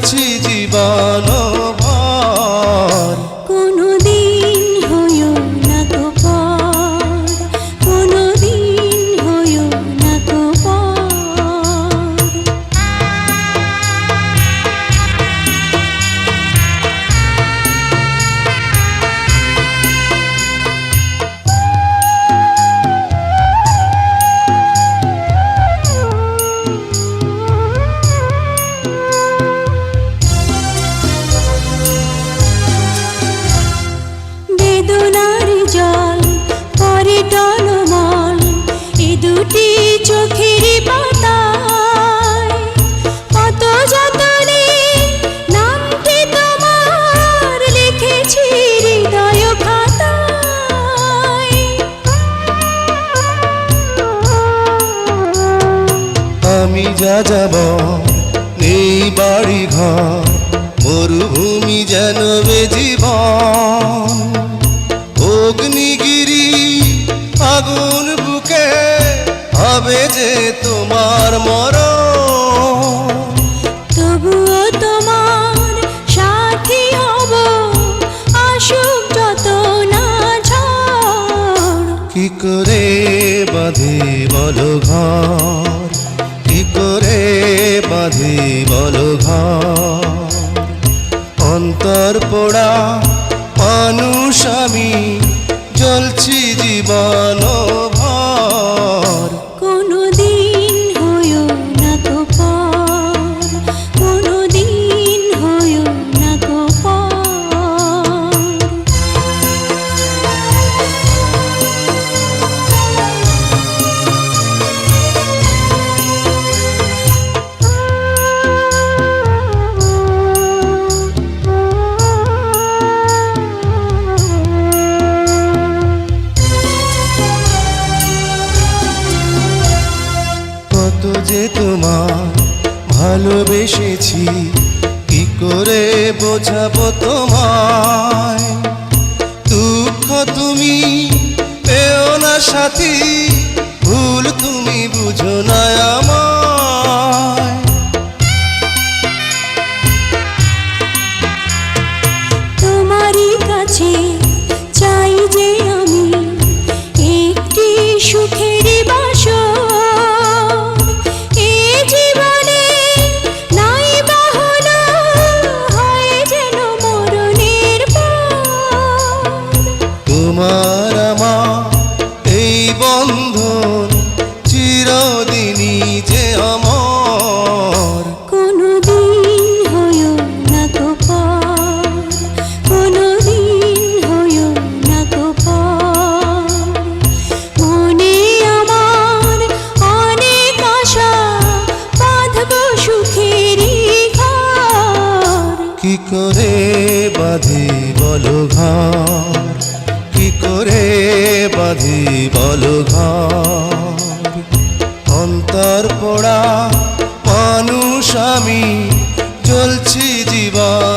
চলছি জীবন ভর। কোনোদিন হইও না তো পর, কোনোদিন হইও না তো পর। বেদনার জল পরে টলমল এ দুটি চোখের পাতায়, কত যতনে নামটি তোমার লিখেছি হৃদয় খাতায়। আমি যা যাব নেই বাড়ি ঘর, মরুভূমি যেন বে জীবন। অগ্নিগিরি আগুন বুকে হবে যে তোমার মরণ। তবুও তোমার সাথী হব আসুক যত না ঝড়। কি করে বাঁধি বলো ঘর, কি করে বাঁধি বলো ঘর। অন্তর পোড়া মানুষ আমি, জ্বলছি জীবন ভর। কোনোদিন হইও না তো পর, কোনোদিন হইও না তো পর। কত যে তোমার ভালোবেসেছি, কি করে বোঝাবো তোমায়। দুঃখ তুমি পেও না সাথী, ভুল তুমি বুঝো না আমায়। তোমারই কাছে চাই যে আমি একটি সুখের বাসর। এ জীবনে নাই বা হলো হয় যেন মরণের পর। তোমার আমার এই বন্ধন চিরদিনই যে আমার। কোনোদিন হইও না তো পর, কোনোদিন হইও না তো পর। মনে আমার অনেক আশা, বাঁধব সুখেরই ঘর। কি করে বাঁধি বলো ঘর, কি করে বাঁধি বলো ঘর। অন্তর পোড়া মানুষ আমি, জ্বলছি জীবন